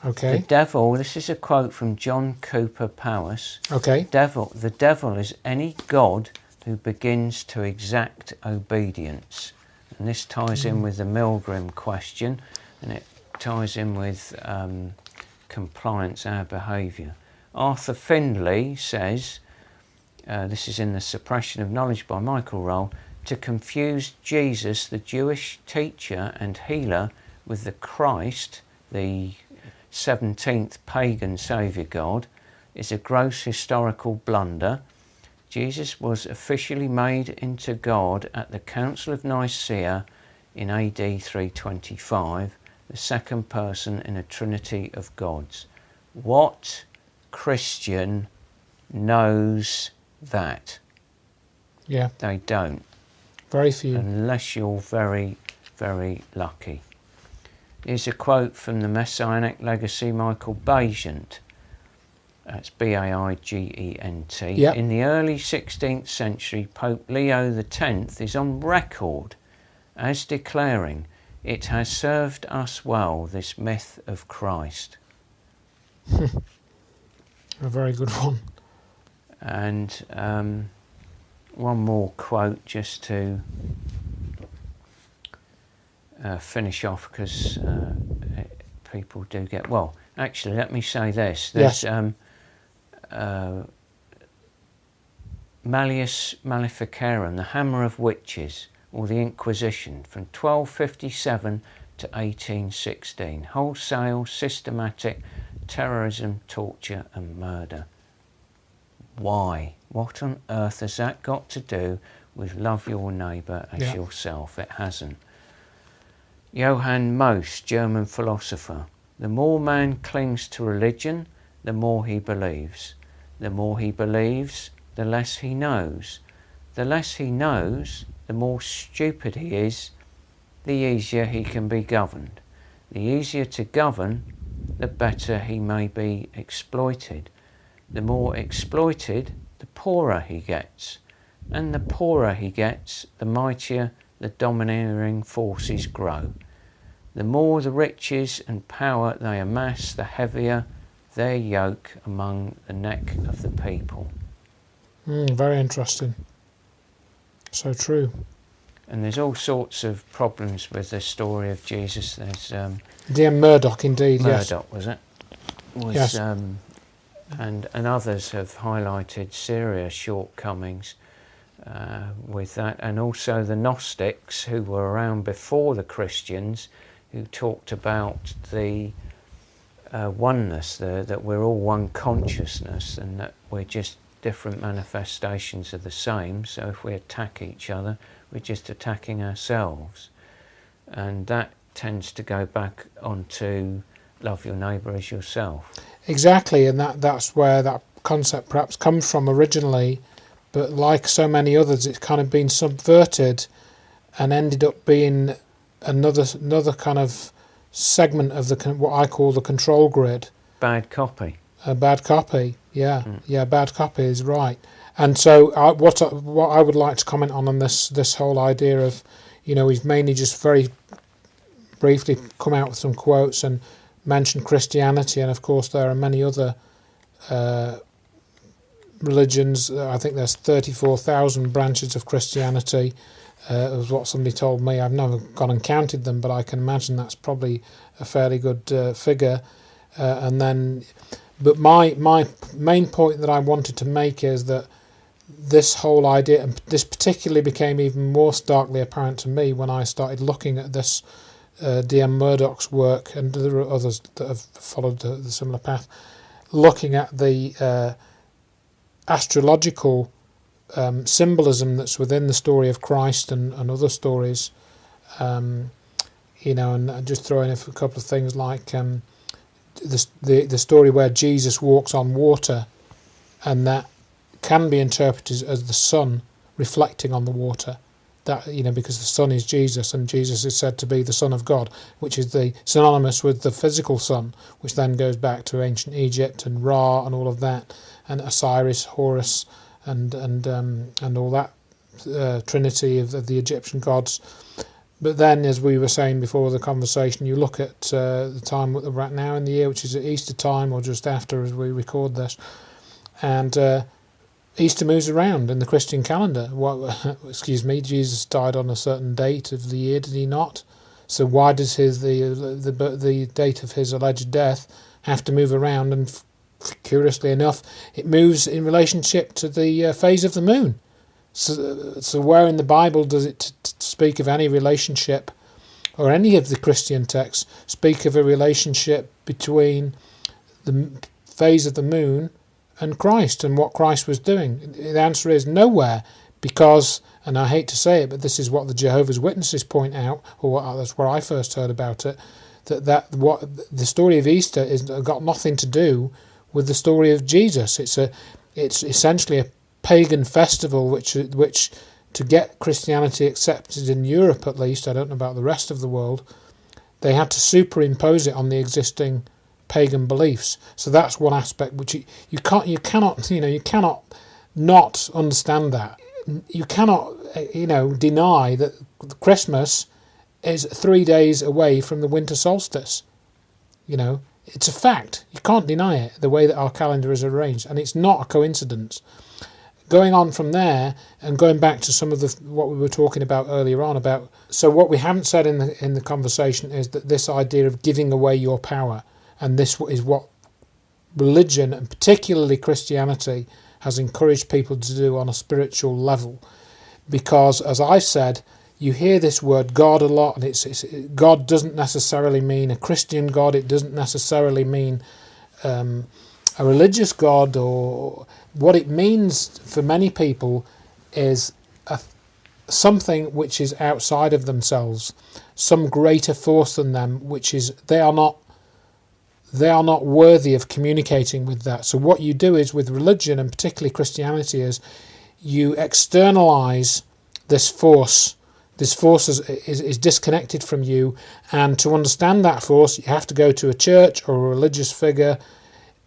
Okay. The devil, this is a quote from John Cooper Powys. Okay. The devil is any god who begins to exact obedience. And this ties in with the Milgram question, and it ties in with compliance, our behaviour. Arthur Findlay says, this is in The Suppression of Knowledge by Michael Roll, to confuse Jesus, the Jewish teacher and healer, with the Christ, the 17th pagan saviour god, is a gross historical blunder. Jesus was officially made into God at the Council of Nicaea in AD 325, the second person in a trinity of gods. What Christian knows that? Yeah. They don't. Very few. Unless you're very, very lucky. Here's a quote from the Messianic Legacy, Michael Baigent. That's Baigent. Yep. In the early 16th century, Pope Leo X is on record as declaring, "It has served us well, this myth of Christ." A very good one. And one more quote just to finish off, because people do get... Well, actually, let me say this. There's Malleus Maleficarum, the Hammer of Witches, or the Inquisition, from 1257 to 1816. Wholesale, systematic terrorism, torture and murder. Why? What on earth has that got to do with love your neighbour as yourself? It hasn't. Johann Most, German philosopher. The more man clings to religion, the more he believes. The more he believes, the less he knows. The less he knows, the more stupid he is, the easier he can be governed. The easier to govern, the better he may be exploited. The more exploited, the poorer he gets. And the poorer he gets, the mightier the domineering forces grow. The more the riches and power they amass, the heavier their yoke among the neck of the people. Very interesting. So true. And there's all sorts of problems with the story of Jesus. There's Dear Murdoch, indeed. Murdoch, was it? Yes. And others have highlighted serious shortcomings with that, and also the Gnostics, who were around before the Christians, who talked about the oneness, that we're all one consciousness and that we're just different manifestations of the same. So if we attack each other, we're just attacking ourselves. And that tends to go back onto love your neighbour as yourself. Exactly, and that's where that concept perhaps comes from originally, but like so many others, it's kind of been subverted and ended up being another kind of segment of what I call the control grid. Bad copy. A bad copy, yeah. Bad copy is right. And so what I would like to comment on this whole idea of, we've mainly just very briefly come out with some quotes and mentioned Christianity, and of course there are many other religions. I think there's 34,000 branches of Christianity. was what somebody told me. I've never gone and counted them, but I can imagine that's probably a fairly good figure. But my main point that I wanted to make is that this whole idea, and this particularly became even more starkly apparent to me when I started looking at this D.M. Murdoch's work, and there are others that have followed the similar path, looking at the astrological symbolism that's within the story of Christ and other stories, and just throwing a couple of things like the story where Jesus walks on water, and that can be interpreted as the sun reflecting on the water. That, because the sun is Jesus, and Jesus is said to be the Son of God, which is synonymous with the physical sun, which then goes back to ancient Egypt and Ra and all of that, and Osiris, Horus, and all that trinity of the Egyptian gods. But then, as we were saying before the conversation, you look at the time that we're at now in the year, which is at Easter time or just after as we record this, and Easter moves around in the Christian calendar. Jesus died on a certain date of the year, did he not? So why does the date of his alleged death have to move around? And curiously enough, it moves in relationship to the phase of the moon. So where in the Bible does it speak of any relationship, or any of the Christian texts speak of a relationship between the phase of the moon and Christ and what Christ was doing? The answer is nowhere, because, and I hate to say it, but this is what the Jehovah's Witnesses point out, or that's where I first heard about it, that what the story of Easter is got nothing to do with the story of Jesus. It's essentially a pagan festival which to get Christianity accepted in Europe, at least, I don't know about the rest of the world, they had to superimpose it on the existing pagan beliefs. So that's one aspect which you cannot not understand that. You cannot deny that Christmas is 3 days away from the winter solstice. It's a fact. You can't deny it, the way that our calendar is arranged, and it's not a coincidence. Going on from there and going back to some of what we were talking about earlier on about, so what we haven't said in the conversation is that this idea of giving away your power, and this is what religion, and particularly Christianity, has encouraged people to do on a spiritual level. Because, as I said, you hear this word God a lot, and God doesn't necessarily mean a Christian God. It doesn't necessarily mean a religious God, or what it means for many people is something which is outside of themselves, some greater force than them, which is they are not worthy of communicating with that. So what you do is, with religion, and particularly Christianity, is you externalize this force. This force is disconnected from you, and to understand that force, you have to go to a church or a religious figure,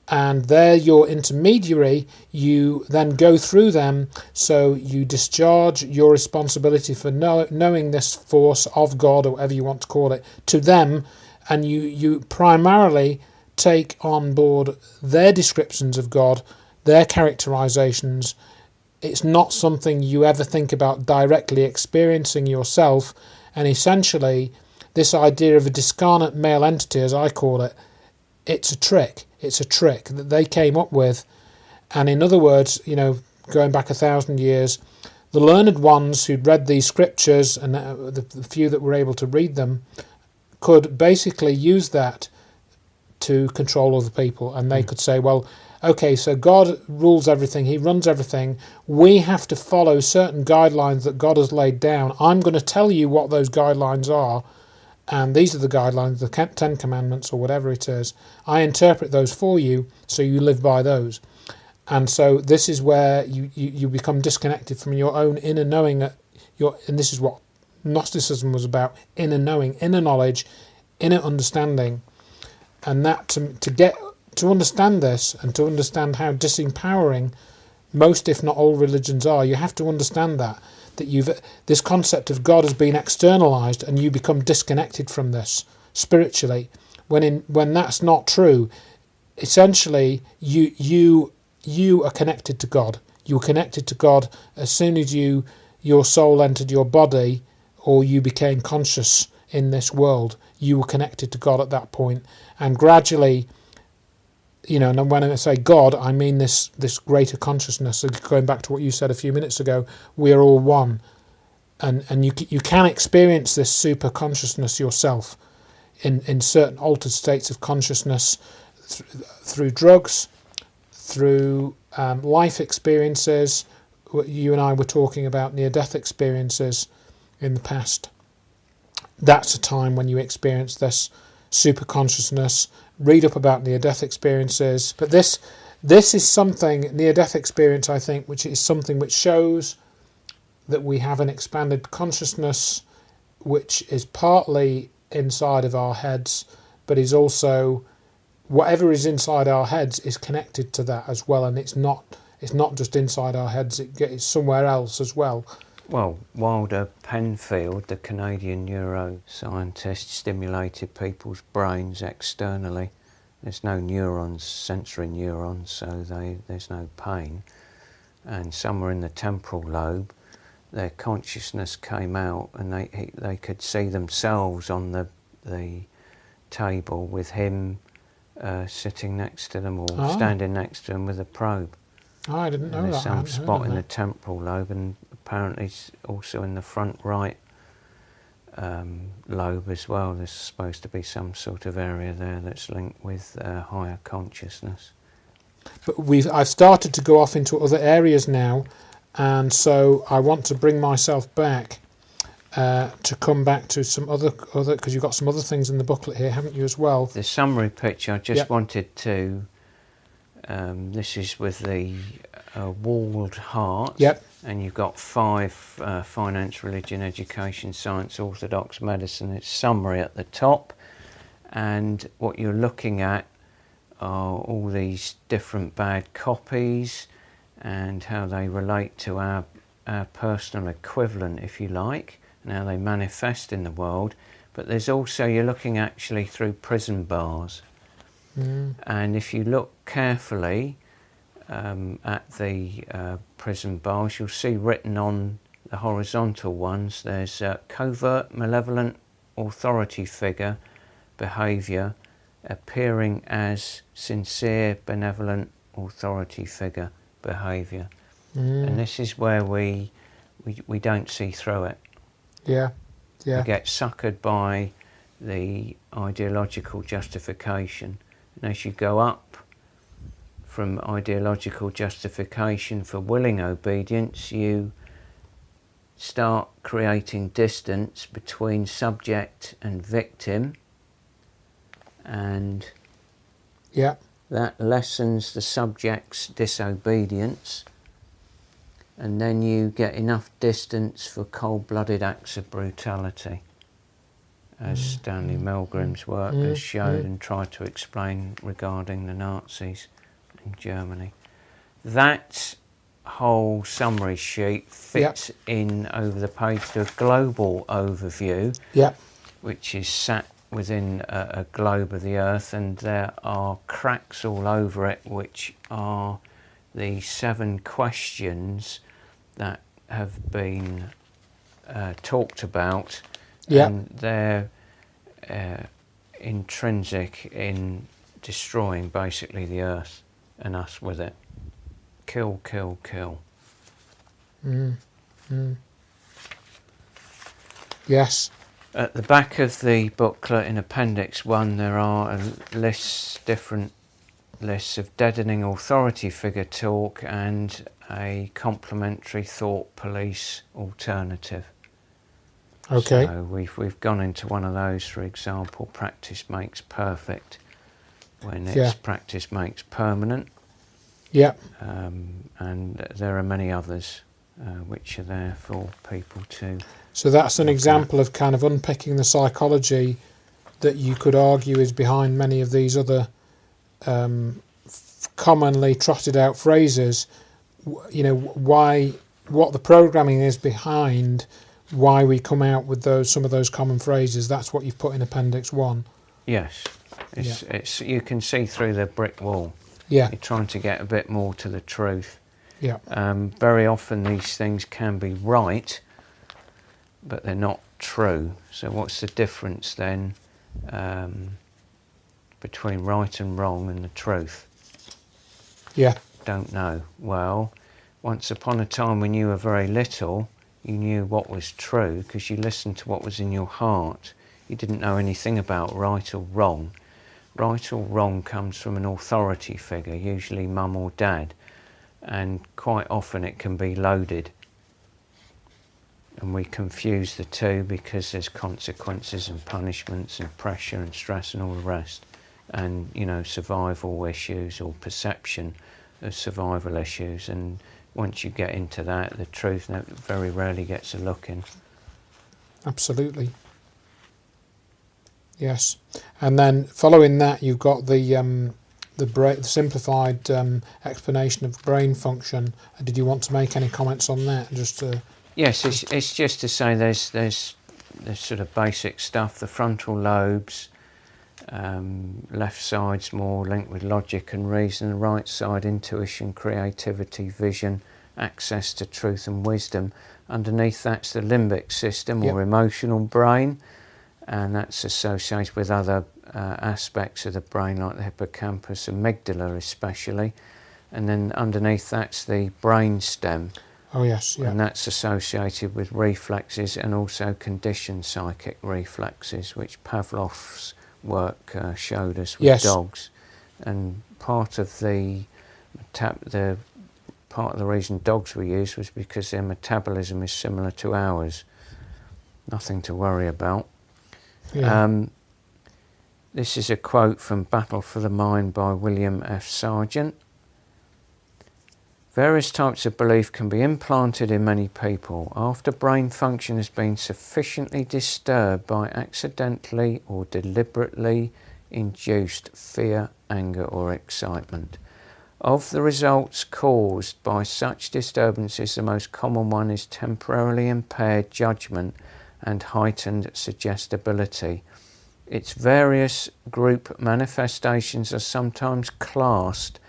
and they're your intermediary. You then go through them, so you discharge your responsibility for knowing this force of God, or whatever you want to call it, to them, and you primarily take on board their descriptions of God, their characterizations. It's not something you ever think about directly experiencing yourself, and essentially this idea of a discarnate male entity, as I call it, it's a trick that they came up with. And in other words, going back 1,000 years, the learned ones who'd read these scriptures, and the few that were able to read them, could basically use that to control other people, and they could say, well, okay, so God rules everything, he runs everything, we have to follow certain guidelines that God has laid down. I'm going to tell you what those guidelines are, and these are the guidelines, the 10 Commandments or whatever it is. I interpret those for you, so you live by those. And so this is where you become disconnected from your own inner knowing, and this is what Gnosticism was about: inner knowing, inner knowledge, inner understanding. And that to understand this, and to understand how disempowering most, if not all, religions are, you have to understand that this concept of God has been externalized, and you become disconnected from this spiritually. When that's not true, essentially you are connected to God. You're connected to God as soon as you your soul entered your body or you became conscious in this world, you were connected to God at that point. And gradually, and when I say God, I mean this greater consciousness. So going back to what you said a few minutes ago, we're all one. And you can experience this super consciousness yourself in certain altered states of consciousness through drugs, through life experiences. You and I were talking about near-death experiences in the past. That's a time when you experience this super consciousness. Read up about near-death experiences. But this is something, near-death experience, I think, which is something which shows that we have an expanded consciousness which is partly inside of our heads, but is also, whatever is inside our heads is connected to that as well, and it's not just inside our heads, it's somewhere else as well. Well, Wilder Penfield, the Canadian neuroscientist, stimulated people's brains externally. There's no neurons, sensory neurons, so there's no pain. And somewhere in the temporal lobe, their consciousness came out, and they could see themselves on the table with him sitting next to them, or standing next to them with a probe. Oh, I didn't know that. There's some spot in the temporal lobe, and apparently also in the front right lobe as well. There's supposed to be some sort of area there that's linked with higher consciousness. But I've started to go off into other areas now, and so I want to bring myself back to come back to some other because you've got some other things in the booklet here, haven't you, as well? The summary picture, I just wanted to. This is with the walled heart. Yep. And you've got 5 finance, religion, education, science, orthodox medicine. It's summary at the top, and what you're looking at are all these different bad copies and how they relate to our personal equivalent, if you like, and how they manifest in the world. But there's also, you're looking actually through prison bars. And if you look carefully at the prison bars, you'll see written on the horizontal ones, there's covert, malevolent authority figure behaviour appearing as sincere, benevolent authority figure behaviour. And this is where we don't see through it. Yeah. We get suckered by the ideological justification. And as you go up from ideological justification for willing obedience, you start creating distance between subject and victim, and that lessens the subject's disobedience, and then you get enough distance for cold-blooded acts of brutality, as Stanley Milgram's work has showed and tried to explain regarding the Nazis in Germany. That whole summary sheet fits in over the page to a global overview, which is sat within a globe of the Earth, and there are cracks all over it, which are the 7 questions that have been talked about. And they're intrinsic in destroying basically the Earth and us with it. Kill, kill, kill. Yes. At the back of the booklet in Appendix 1 there are different lists of deadening authority figure talk and a complementary thought police alternative. Okay. So we've gone into one of those, for example, practice makes perfect, when it's practice makes permanent. And there are many others which are there for people to. So that's an example of kind of unpicking the psychology that you could argue is behind many of these other commonly trotted out phrases. What the programming is behind why we come out with some of those common phrases. That's what you've put in Appendix 1. Yes, it's you can see through the brick wall. You're trying to get a bit more to the truth. Yeah. Very often these things can be right, but they're not true. So what's the difference then between right and wrong and the truth? Yeah. Don't know. Well, once upon a time when you were very little, you knew what was true because you listened to what was in your heart. You didn't know anything about right or wrong. Right or wrong comes from an authority figure, usually mum or dad, and quite often it can be loaded. And we confuse the two because there's consequences and punishments and pressure and stress and all the rest. And, you know, survival issues or perception of survival issues. And once you get into that, the truth very rarely gets a look in. Absolutely. Yes. And then following that, you've got the simplified explanation of brain function. Did you want to make any comments on that? Yes, it's just to say there's sort of basic stuff. The frontal lobes, left side's more linked with logic and reason, the right side intuition, creativity, vision, access to truth and wisdom. Underneath that's the limbic system or emotional brain, and that's associated with other aspects of the brain like the hippocampus, amygdala especially. And then underneath that's the brain stem. Oh yes, yeah. And that's associated with reflexes and also conditioned psychic reflexes, which Pavlov's work showed us with dogs. And part of the reason dogs were used was because their metabolism is similar to ours. Nothing to worry about. Yeah. This is a quote from Battle for the Mind by William F. Sargent. Various types of belief can be implanted in many people after brain function has been sufficiently disturbed by accidentally or deliberately induced fear, anger or excitement. Of the results caused by such disturbances, the most common one is temporarily impaired judgment and heightened suggestibility. Its various group manifestations are sometimes classed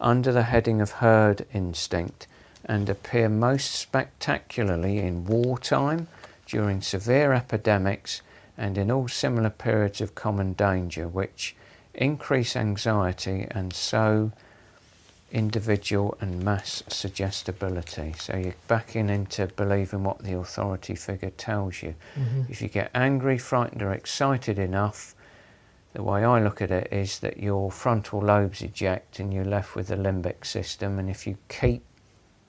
under the heading of herd instinct and appear most spectacularly in wartime, during severe epidemics, and in all similar periods of common danger, which increase anxiety and so individual and mass suggestibility. So you're backing into believing what the authority figure tells you. Mm-hmm. If you get angry, frightened or excited enough, the way I look at it is that your frontal lobes eject and you're left with the limbic system, and if you keep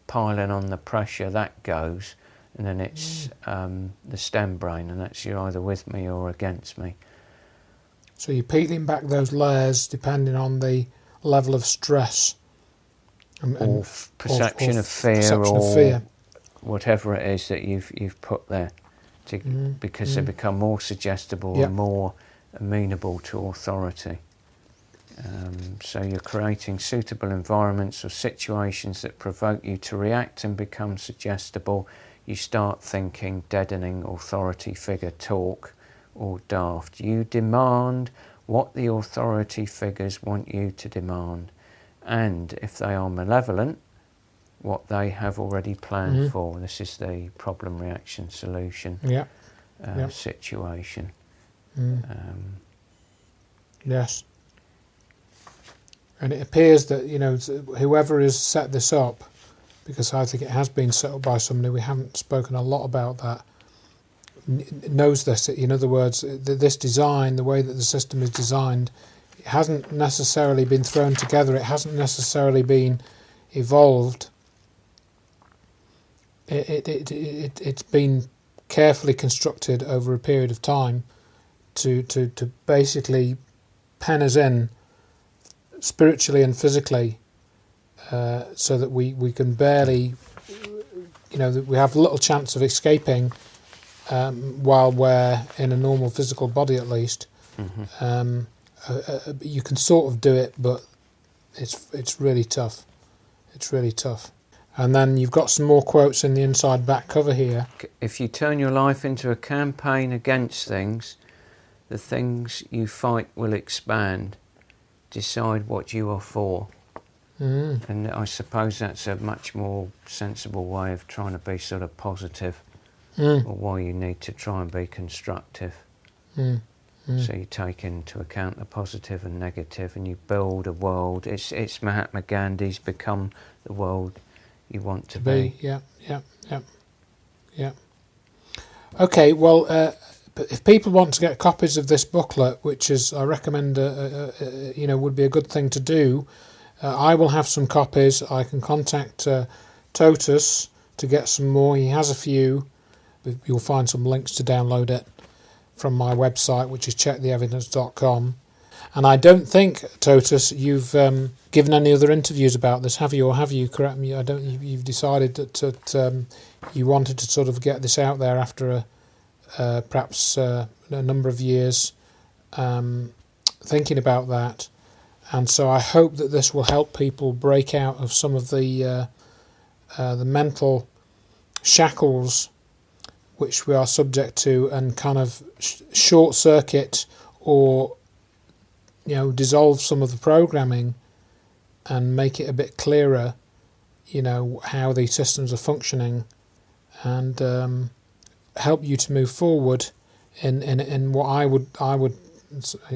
piling on the pressure, that goes, and then it's the stem brain, and that's you're either with me or against me. So you're peeling back those layers depending on the level of stress. Or perception of fear, whatever it is that you've put there, because they become more suggestible and more amenable to authority. So you're creating suitable environments or situations that provoke you to react and become suggestible. You start thinking deadening authority figure talk or daft. You demand what the authority figures want you to demand, and if they are malevolent, what they have already planned for. This is the problem reaction solution situation. Yes. And it appears that, you know, whoever has set this up, because I think it has been set up by somebody, we haven't spoken a lot about that, knows this. In other words, this design, the way that the system is designed, it hasn't necessarily been thrown together, it hasn't necessarily been evolved. It's been carefully constructed over a period of time to basically pen us in spiritually and physically, so that we can barely, you know, that we have little chance of escaping while we're in a normal physical body, at least. You can sort of do it, but it's really tough. It's really tough. And then you've got some more quotes in the inside back cover here. If you turn your life into a campaign against things, the things you fight will expand. Decide what you are for. And I suppose that's a much more sensible way of trying to be sort of positive, or why you need to try and be constructive. So you take into account the positive and negative, and you build a world. It's Mahatma Gandhi's become the world you want to be. Yeah. Okay, well, if people want to get copies of this booklet, which is, I recommend, would be a good thing to do, I will have some copies. I can contact Totus to get some more. He has a few. You'll find some links to download it from my website, which is checktheevidence.com. And I don't think, Totus, you've given any other interviews about this, have you? Or have you? Correct me. I don't. You've decided that you wanted to sort of get this out there after perhaps a number of years thinking about that. And so I hope that this will help people break out of some of the mental shackles which we are subject to, and kind of short circuit or dissolve some of the programming and make it a bit clearer, how these systems are functioning, and help you to move forward in what I would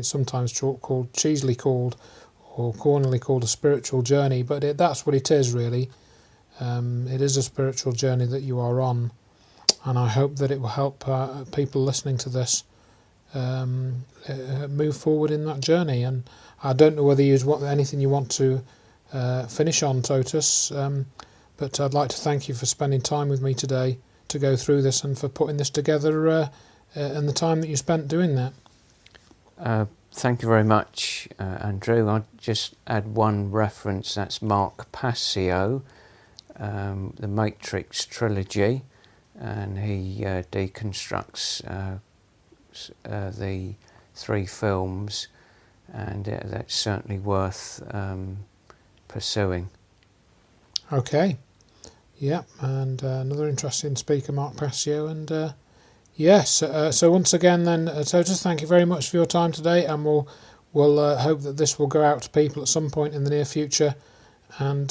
sometimes called cheesily called or cornerly called a spiritual journey, but that's what it is really. It is a spiritual journey that you are on, and I hope that it will help people listening to this move forward in that journey. And I don't know whether anything you want to finish on, Totus, but I'd like to thank you for spending time with me today to go through this, and for putting this together and the time that you spent doing that. Thank you very much, Andrew. I'll just add one reference. That's Mark Passio, the Matrix trilogy, and he deconstructs the 3 films, and that's certainly worth pursuing. Okay, yeah, and another interesting speaker, Mark Passio, and yes. So once again, then, Totus, thank you very much for your time today, and we'll hope that this will go out to people at some point in the near future, and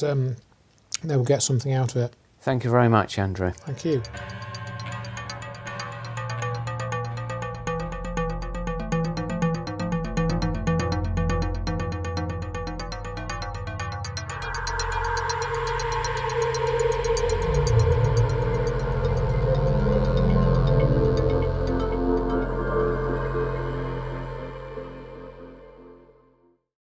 they will get something out of it. Thank you very much, Andrew. Thank you.